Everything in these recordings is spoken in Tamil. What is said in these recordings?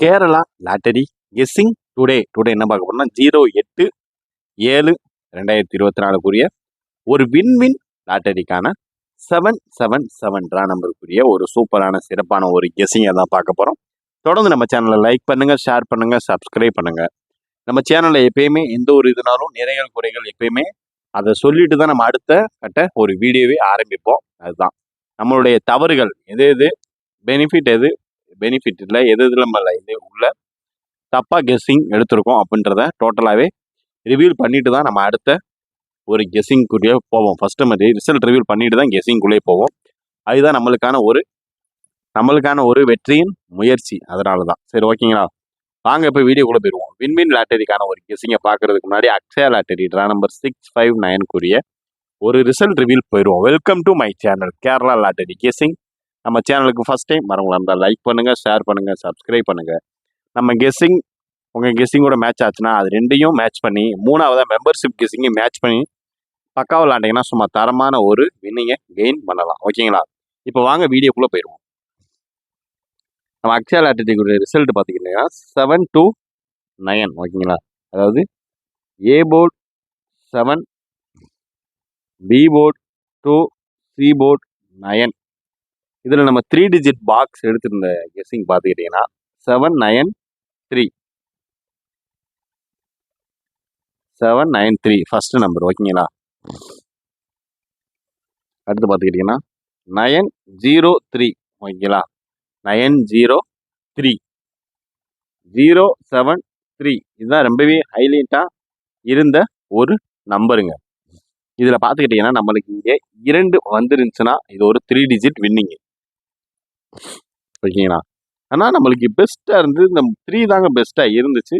கேரளா லாட்டரி கெஸ்ஸிங் டுடே என்ன பார்க்க போறோம்னா 08/7/2024 ஒரு வின்வின் லாட்டரிக்கான 777 ட்ரா நம்பருக்குரிய ஒரு சூப்பரான சிறப்பான ஒரு கெஸ்ஸிங்கை தான் பார்க்க போகிறோம். தொடர்ந்து நம்ம சேனலை லைக் பண்ணுங்கள், ஷேர் பண்ணுங்கள், சப்ஸ்கிரைப் பண்ணுங்கள். நம்ம சேனலில் எப்பயுமே எந்த ஒரு இதுனாலும் நிறைகள் குறைகள் எப்பயுமே அதை சொல்லிட்டு தான் நம்ம அடுத்த கட்ட ஒரு வீடியோவே ஆரம்பிப்போம். அதுதான் நம்மளுடைய தவறுகள் எது பெனிஃபிட் பெனிஃபிட் இல்லை எது நம்ம இது உள்ள தப்பாக கெஸ்ஸிங் எடுத்திருக்கோம் அப்படின்றத டோட்டலாகவே ரிவீல் பண்ணிட்டு தான் நம்ம அடுத்த ஒரு கெஸ்ஸிங்குள்ளே போவோம். ஃபர்ஸ்ட் நம்ம ரிசல்ட் ரிவீல் பண்ணிட்டு தான் கெஸ்ஸிங்குள்ளே போவோம். அதுதான் நம்மளுக்கான ஒரு வெற்றியின் முயற்சி. அதனால தான் சரி, ஓகேங்களா, வாங்க இப்போ வீடியோக்குள்ளே போயிடுவோம். வின்வின் லாட்டரிக்கான ஒரு கெஸ்ஸிங்கை பார்க்கறதுக்கு முன்னாடி அக்ஷயா லாட்டரி ட்ரா நம்பர் 659 ஒரு ரிசல்ட் ரிவீல் போயிடுவோம். Welcome to my channel Kerala lottery guessing. நம்ம சேனலுக்கு ஃபஸ்ட் டைம் வரவங்களா இருந்தால் லைக் பண்ணுங்கள், ஷேர் பண்ணுங்கள், சப்ஸ்கிரைப் பண்ணுங்கள். நம்ம கெஸ்ஸிங் உங்கள் கெஸ்ஸிங்கோட மேட்ச் ஆச்சுன்னா அது ரெண்டையும் மேட்ச் பண்ணி மூணாவதாக மெம்பர்ஷிப் கெஸ்ஸிங்கையும் மேட்ச் பண்ணி பக்காவில் விளாண்டிங்கன்னா சும்மா தரமான ஒரு வின்னிங்கை கெயின் பண்ணலாம். ஓகேங்களா, இப்போ வாங்க வீடியோக்குள்ளே போயிடுவோம். நம்ம அக்ஷயா லாட்டரிக்குரிய ரிசல்ட் பார்த்துக்கிட்டிங்கன்னா 729. ஓகேங்களா, அதாவது A board 7, B board 2, C board 9. இதில் நம்ம 3 டிஜிட் பாக்ஸ் எடுத்திருந்த கெஸ்ஸிங் பார்த்துக்கிட்டிங்கன்னா 793 ஃபர்ஸ்ட் நம்பர். ஓகேங்களா, அடுத்து பார்த்துக்கிட்டிங்கன்னா 903. ஓகேங்களா, 903 073. இதுதான் ரொம்பவே ஹைலைட்டாக இருந்த ஒரு நம்பருங்க. இதில் பார்த்துக்கிட்டிங்கன்னா நம்மளுக்கு இங்கே 2 வந்துருந்துச்சுன்னா இது ஒரு 3 டிஜிட் வின்னிங்கு. ஓகேங்களா, ஆனால் நம்மளுக்கு பெஸ்ட்டாக இருந்து இந்த 3 தாங்க பெஸ்ட்டாக இருந்துச்சு.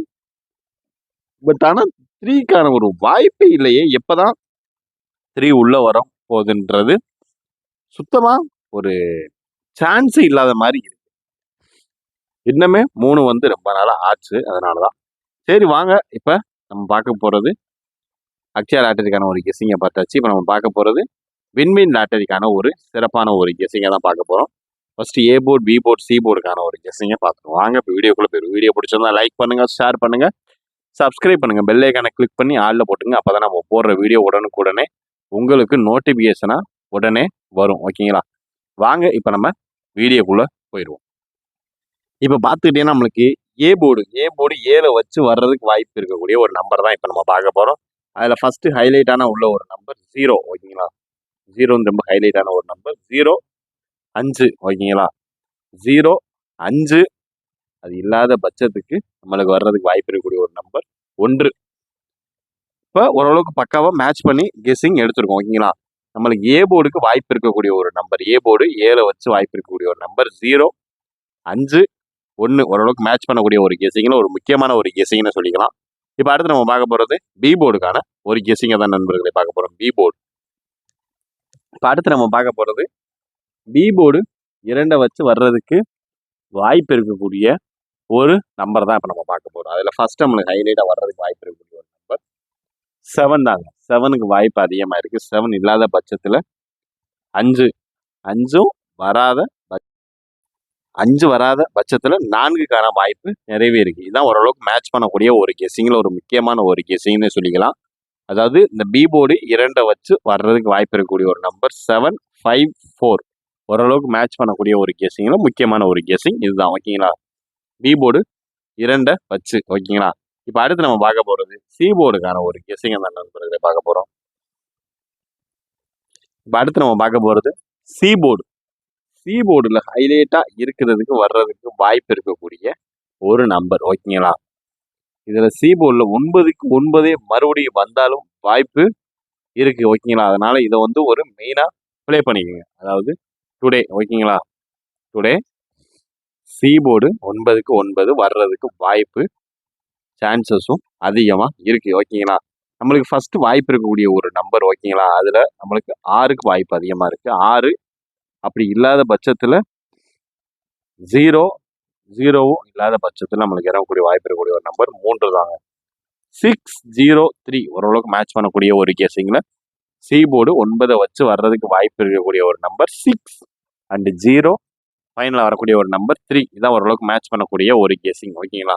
பட் ஆனால் 3க்கான ஒரு வாய்ப்பே இல்லையே. எப்போ தான் 3 உள்ளே வர போகுதுன்றது சுத்தமாக ஒரு சான்ஸே இல்லாத மாதிரி இருக்கு. இன்னுமே 3 வந்து ரொம்ப நாளாக ஆச்சு. அதனால தான் சரி வாங்க இப்போ நம்ம பார்க்க போகிறது அக்ஷயா லாட்டரிக்கான ஒரு கெஸ்ஸிங்கை பார்த்தாச்சு. இப்போ நம்ம பார்க்க போகிறது வின்வின் லாட்டரிக்கான ஒரு சிறப்பான ஒரு கெஸ்ஸிங்கை தான் பார்க்க போகிறோம். First A board, B board, C போர்டுக்கான ஒரு கெஸ்ஸிங்கை பார்த்துருவோம். வாங்க இப்போ வீடியோக்குள்ளே போயிடும். வீடியோ பிடிச்சிருந்தா லைக் பண்ணுங்கள், ஷேர் பண்ணுங்கள், சப்ஸ்கிரைப் பண்ணுங்கள், பெல் ஐக்கானை கிளிக் பண்ணி ஆளில் போட்டுங்க. அப்போ தான் நம்ம போடுற வீடியோ உடனுக்குடனே உங்களுக்கு நோட்டிஃபிகேஷனாக உடனே வரும். ஓகேங்களா, வாங்க இப்போ நம்ம வீடியோக்குள்ளே போயிடுவோம். இப்போ பார்த்துக்கிட்டீங்கன்னா நம்மளுக்கு ஏ போர்டு 7 வச்சு வர்றதுக்கு வாய்ப்பு இருக்கக்கூடிய ஒரு நம்பர் தான் இப்போ நம்ம பார்க்க போகிறோம். அதில் ஃபஸ்ட்டு ஹைலைட்டான உள்ள ஒரு நம்பர் 0. ஓகேங்களா, 0 ரொம்ப ஹைலைட்டான ஒரு நம்பர் 05. ஓகேங்களா, 05 அது இல்லாத பட்சத்துக்கு நம்மளுக்கு வர்றதுக்கு வாய்ப்பு இருக்கக்கூடிய ஒரு நம்பர் 1. இப்போ ஓரளவுக்கு பக்காவாக மேட்ச் பண்ணி கெஸ்ஸிங் எடுத்துருக்கோம். ஓகேங்களா, நம்மளுக்கு ஏ போர்டுக்கு வாய்ப்பு இருக்கக்கூடிய ஒரு நம்பர், ஏ போர்டு 7 வச்சு வாய்ப்பு இருக்கக்கூடிய ஒரு நம்பர் 051 ஓரளவுக்கு மேட்ச் பண்ணக்கூடிய ஒரு கெஸ்ஸிங்கில் ஒரு முக்கியமான ஒரு கெஸ்ஸிங்னு சொல்லிக்கலாம். இப்போ அடுத்து நம்ம பார்க்க போகிறது பி போர்டுக்கான ஒரு கெஸ்ஸிங்கை தான் நண்பர்களை பார்க்க போகிறோம். பி போர்டு இப்போ அடுத்து நம்ம பார்க்க போகிறது பி போர்டு 2 வச்சு வர்றதுக்கு வாய்ப்பு இருக்கக்கூடிய ஒரு நம்பர் தான் இப்போ நம்ம பார்க்க போகிறோம். அதில் ஃபர்ஸ்ட் நம்மளுக்கு ஹைலைட்டாக வர்றதுக்கு வாய்ப்பு இருக்கக்கூடிய ஒரு நம்பர் 7 தாங்க. 7க்கு வாய்ப்பு அதிகமாக இருக்குது. 7 இல்லாத பட்சத்தில் 5 வராத பட்சத்தில் 4க்கான வாய்ப்பு நிறையவே இருக்குது. இதுதான் ஓரளவுக்கு மேட்ச் பண்ணக்கூடிய ஒரு கெஸ்ஸிங்கில் ஒரு முக்கியமான ஒரு கெஸ்ஸிங்னு சொல்லிக்கலாம். அதாவது இந்த பி போர்டு 2 வச்சு வர்றதுக்கு வாய்ப்பு இருக்கக்கூடிய ஒரு நம்பர் 754 ஓரளவுக்கு மேட்ச் பண்ணக்கூடிய ஒரு கெஸ்ஸிங்கில் முக்கியமான ஒரு கெஸ்ஸிங் இதுதான். ஓகேங்களா, பி போர்டு 2 வச்சு. ஓகேங்களா, இப்போ அடுத்து நம்ம பார்க்க போகிறது சி போர்டுக்கான ஒரு கெஸ்ஸிங்கை தான் நண்பர்களை பார்க்க போகிறோம். இப்போ அடுத்து நம்ம பார்க்க போகிறது சி போர்டு. சி போர்டில் ஹைலைட்டாக இருக்கிறதுக்கு வர்றதுக்கு வாய்ப்பு இருக்கக்கூடிய ஒரு நம்பர். ஓகேங்களா, இதில் சி போர்டில் 9க்கு 9 மறுபடியும் வந்தாலும் வாய்ப்பு இருக்குது. ஓகேங்களா, அதனால் இதை வந்து ஒரு மெயினாக ப்ளே பண்ணிக்கோங்க. அதாவது டுடே. ஓகேங்களா, டுடே சி போர்டு 9க்கு 9 வர்றதுக்கு வாய்ப்பு சான்சஸும் அதிகமாக இருக்குது. ஓகேங்களா, நம்மளுக்கு ஃபஸ்ட்டு வாய்ப்பு இருக்கக்கூடிய ஒரு நம்பர். ஓகேங்களா, அதில் நம்மளுக்கு 6க்கு வாய்ப்பு அதிகமாக இருக்குது. 6 அப்படி இல்லாத பட்சத்தில் 0வும் இல்லாத பட்சத்தில் நம்மளுக்கு இறங்கக்கூடிய வாய்ப்பு இருக்கக்கூடிய ஒரு நம்பர் 3 தாங்க. 603 ஓரளவுக்கு மேட்ச் பண்ணக்கூடிய ஒரு கெஸ்ஸிங்கில் சி போர்டு 9 வச்சு வர்றதுக்கு வாய்ப்பு இருக்கக்கூடிய ஒரு நம்பர் 6 அண்ட் 0 ஃபைனலாக வரக்கூடிய ஒரு நம்பர் 3. இதான் ஓரளவுக்கு மேட்ச் பண்ணக்கூடிய ஒரு கெஸிங். ஓகேங்களா?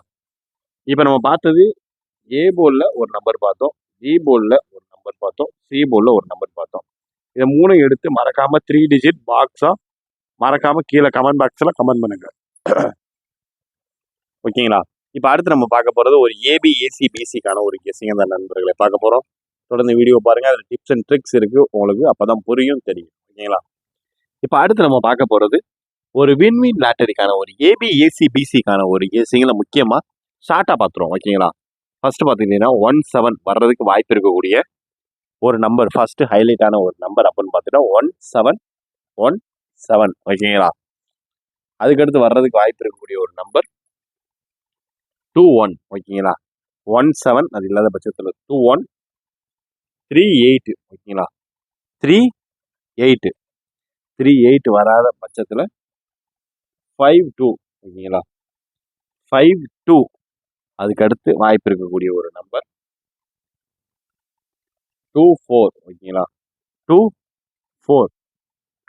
இப்போ நம்ம பார்த்தது ஏ போர்டில் ஒரு நம்பர் பார்த்தோம், பி போர்டில் ஒரு நம்பர் பார்த்தோம், சி போர்டில் ஒரு நம்பர் பார்த்தோம். இதை 3 எடுத்து மறக்காமல் 3 டிஜிட் பாக்ஸாக மறக்காமல் கீழே கமெண்ட் பாக்ஸில் கமெண்ட் பண்ணுங்க. ஓகேங்களா? இப்போ அடுத்து நம்ம பார்க்க போகிறது ஒரு ஏபி ஏசி பிசிக்கான ஒரு கெஸிங் தான் நண்பர்களை பார்க்க போகிறோம். தொடர்ந்து வீடியோ பாருங்கள், அதில் டிப்ஸ் அண்ட் ட்ரிக்ஸ் இருக்குது உங்களுக்கு, அப்போ தான் புரியும் தெரியும். ஓகேங்களா? இப்போ அடுத்து நம்ம பார்க்க போகிறது ஒரு வின்வின் லாட்டரிக்கான ஒரு ஏபி ஏசி பிசிக்கான ஒரு கெஸிங்கில் முக்கியமாக ஷார்ட்டாக பார்த்துருவோம். ஓகேங்களா? ஃபர்ஸ்ட் பார்த்துக்கிட்டீங்கன்னா 17 வர்றதுக்கு வாய்ப்பு இருக்கக்கூடிய ஒரு நம்பர், ஃபர்ஸ்ட் ஹைலைட்டான ஒரு நம்பர் அப்படின்னு பார்த்தீங்கன்னா 1717. ஓகேங்களா? அதுக்கடுத்து வர்றதுக்கு வாய்ப்பு இருக்கக்கூடிய ஒரு நம்பர் 21. ஓகேங்களா? 17 அது இல்லாத பட்சத்தில் 21 38. ஓகேங்களா? 38 38 வராத பட்சத்தில் 52. ஓகேங்களா? 52 அதுக்கடுத்து வாய்ப்பு இருக்கக்கூடிய ஒரு நம்பர் 24. ஓகேங்களா? 24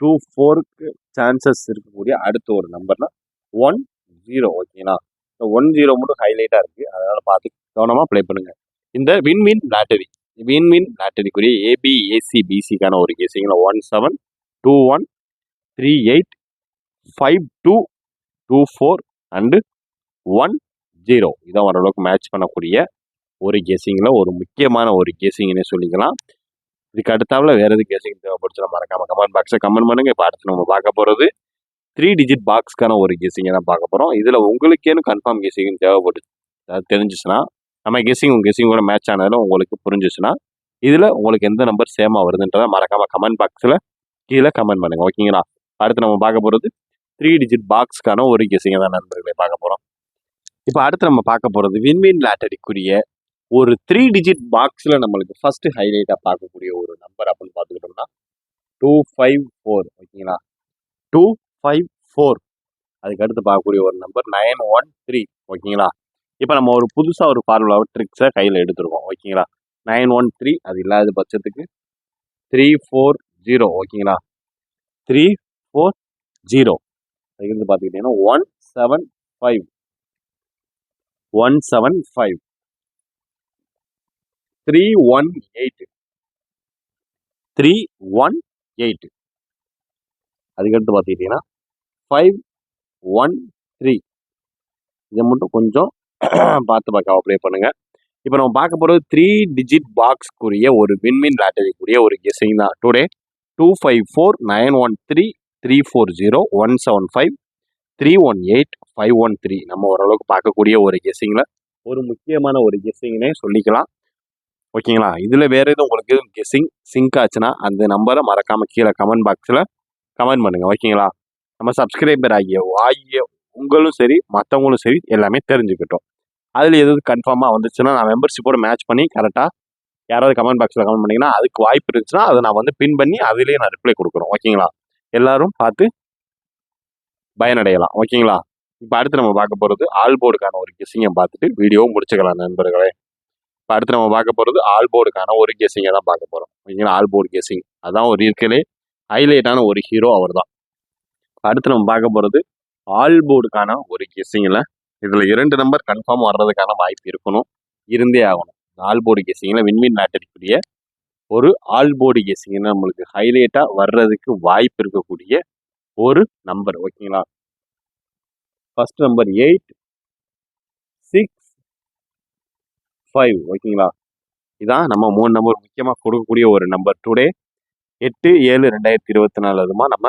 24க்கு சான்சஸ் இருக்கக்கூடிய அடுத்த ஒரு நம்பர்னா 10. ஓகேங்களா? 10 மட்டும் ஹைலைட்டாக இருக்குது, அதனால் பார்த்து கவனமாக ப்ளே பண்ணுங்கள். இந்த வின்வின் லாட்டரிக்குரிய ஏபி ஏசி பிசிக்கான ஒரு கேசிங்கில் 17 21 38 52 24 அண்டு 10 இதான் ஓரளவுக்கு மேட்ச் பண்ணக்கூடிய ஒரு கெஸிங்கில் ஒரு முக்கியமான ஒரு கெஸிங்னே சொல்லிக்கலாம். இதுக்கு அடுத்தாவில் வேறு எது கெஸிங் தேவைப்படுச்சுன்னா மறக்காமல் கமெண்ட் பாக்ஸில் கமெண்ட் பண்ணுங்கள். இப்போ அடுத்து நம்ம பார்க்க போகிறது 3 டிஜிட் பாக்ஸ்க்கான ஒரு கெஸிங்கை தான் பார்க்க போகிறோம். இதில் உங்களுக்கேன்னு கன்ஃபார்ம் கெஸிங் தேவைப்படுது, அது தெரிஞ்சிச்சுன்னா நம்ம கெஸிங்கோட மேட்ச் ஆனதில் உங்களுக்கு புரிஞ்சிச்சுன்னா இதில் உங்களுக்கு எந்த நம்பர் சேமாக வருதுன்றதை மறக்காமல் கமெண்ட் பாக்ஸில் கீழே கமெண்ட் பண்ணுங்கள். ஓகேங்களா? அடுத்து நம்ம பார்க்க போகிறது 3 டிஜிட் பாக்ஸ்க்கான ஒரு கெஸிங்கை தான் நண்பர்களை பார்க்க போகிறோம். இப்போ அடுத்து நம்ம பார்க்க போகிறது வின்வின் லாட்டரிக்குரிய ஒரு 3 டிஜிட் பாக்ஸில் நம்மளுக்கு ஃபர்ஸ்ட் ஹைலைட்டாக பார்க்கக்கூடிய ஒரு நம்பர் அப்படின்னு பார்த்துக்கிட்டோம்னா 254. ஓகேங்களா? 254 அதுக்கடுத்து பார்க்கக்கூடிய ஒரு நம்பர் 913. ஓகேங்களா? இப்போ நம்ம ஒரு புதுசாக ஒரு ஃபார்முலாவை ட்ரிக்ஸை கையில் எடுத்துருக்கோம். ஓகேங்களா? 913 அது இல்லாத பட்சத்துக்கு 340. ஓகேங்களா? 340 அதுக்கடுத்து பார்த்துக்கிட்டிங்கன்னா 175 175 318 318 அதுக்கடுத்து பார்த்துக்கிட்டிங்கன்னா 513. இதை மட்டும் கொஞ்சம் பார்த்து ப்ளே பண்ணுங்கள். இப்போ நம்ம பார்க்க போகிறது 3 டிஜிட் பாக்ஸ்க்குரிய ஒரு வின்வின் லாட்டரிக்குரிய ஒரு கெஸிங் தான். டுடே 254 913 340 175 318 513 நம்ம ஓரளவுக்கு பார்க்கக்கூடிய ஒரு கெஸிங்கில் ஒரு முக்கியமான ஒரு கெஸிங்னே சொல்லிக்கலாம். ஓகேங்களா? இதில் வேறு எதுவும் உங்களுக்கு கெஸிங் சிங்க் ஆச்சுன்னா அந்த நம்பரை மறக்காமல் கீழே கமெண்ட் பாக்ஸில் கமெண்ட் பண்ணுங்கள். ஓகேங்களா? நம்ம சப்ஸ்கிரைபர் ஆகிய உங்களும் சரி மற்றவங்களும் சரி எல்லாமே தெரிஞ்சுக்கிட்டோம். அதில் எதுவும் கன்ஃபார்மாக வந்துச்சுன்னா நான் மெம்பர்ஷிப்போட மேட்ச் பண்ணி கரெக்டாக யாராவது கமெண்ட் பாக்ஸில் கமெண்ட் பண்ணிங்கன்னா அதுக்கு வாய்ப்பு இருந்துச்சுன்னா அதை நான் வந்து பின் பண்ணி அதிலேயே நான் ரிப்ளை கொடுக்குறோம். ஓகேங்களா? எல்லோரும் பார்த்து பயனடையலாம். ஓகேங்களா? இப்போ அடுத்து நம்ம பார்க்க போகிறது ஆல்போர்டுக்கான ஒரு கெஸிங்கை பார்த்துட்டு வீடியோ முடிச்சுக்கலாம் நண்பர்களே. இப்போ அடுத்து நம்ம பார்க்க போகிறது ஆல்போர்டுக்கான ஒரு கெஸிங்கை தான் பார்க்க போகிறோம். ஓகேங்களா? ஆல்போர்டு கெஸிங் அதான் ஒரு இருக்கலே ஹைலைட்டான ஒரு ஹீரோ அவர் தான். அடுத்து நம்ம பார்க்க போகிறது ஆல்போர்டுக்கான ஒரு கெஸிங்கில் இதில் 2 நம்பர் கன்ஃபார்ம் வர்றதுக்கான வாய்ப்பு இருக்கணும், இருந்தே ஆகணும். ஆல்போர்டு கெஸிங்கில் வின்வின் லாட்டரிக்குரிய ஒரு ஆல்போர்டு கெஸிங்னு நம்மளுக்கு ஹைலைட்டாக வர்றதுக்கு வாய்ப்பு இருக்கக்கூடிய ஒரு நம்பர். ஓகேங்களா? First number 865. ஓகேங்களா? இதான் நம்ம 3 நம்பர் முக்கியமாக கொடுக்கக்கூடிய ஒரு நம்பர். டுடே 8/7/2024 அதுமா நம்ம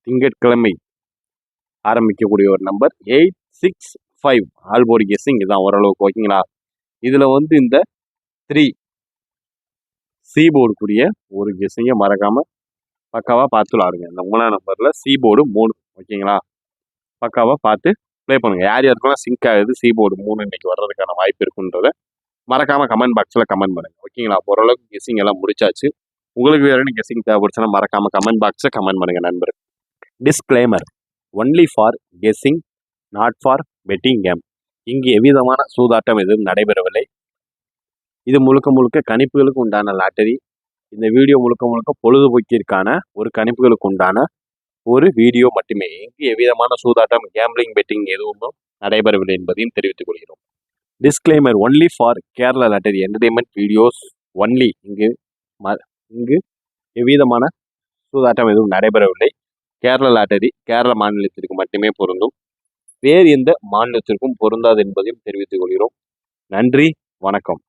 திங்கட்கிழமை ஆரம்பிக்கக்கூடிய ஒரு நம்பர் 865 ஆல்போர்டு கெஸிங் இதுதான் ஓரளவுக்கு. ஓகேங்களா? இதில் வந்து இந்த 3 சி போர்டுக்குரிய ஒரு கெஸிங்கை மறக்காமல் பக்காவாக பார்த்து விளாடுங்க. இந்த 3ஆம் நம்பரில் சி போர்டு 3. ஓகேங்களா? பக்காவாக பார்த்து ப்ளே பண்ணுங்கள். யார் யாருக்கெல்லாம் சிங்க் ஆகுது சி போர்டு 3 இன்னைக்கு வர்றதுக்கான வாய்ப்பு இருக்குன்றதை மறக்காமல் கமெண்ட் பாக்ஸில் கமெண்ட் பண்ணுங்கள். ஓகேங்களா? ஓரளவுக்கு கெஸிங் எல்லாம் முடிச்சாச்சு. உங்களுக்கு வேறு என்ன கெஸிங் தேவைப்படுச்சுன்னா மறக்காமல் கமெண்ட் பாக்ஸில் கமெண்ட் பண்ணுங்கள் நண்பர். Disclaimer only for guessing, not for betting game. இங்கு எவ்விதமான சூதாட்டம் எதுவும் நடைபெறவில்லை. இது முழுக்க முழுக்க கணிப்புகளுக்கு உண்டான லாட்டரி. இந்த வீடியோ முழுக்க முழுக்க பொழுதுபோக்கிற்கான ஒரு கணிப்புகளுக்கு உண்டான ஒரு வீடியோ மட்டுமே. இங்கு எவ்விதமான சூதாட்டம், கேம்பிளிங், பெட்டிங் எதுவும் நடைபெறவில்லை என்பதையும் தெரிவித்துக் கொள்கிறோம். Disclaimer only for Kerala lottery entertainment videos only. இங்கு எவ்விதமான சூதாட்டம் எதுவும் நடைபெறவில்லை. கேரளா லாட்டரி கேரள மாநிலத்திற்கு மட்டுமே பொருந்தும். வேறு எந்த மாநிலத்திற்கும் பொருந்தாது என்பதையும் தெரிவித்துக் கொள்கிறோம். நன்றி, வணக்கம்.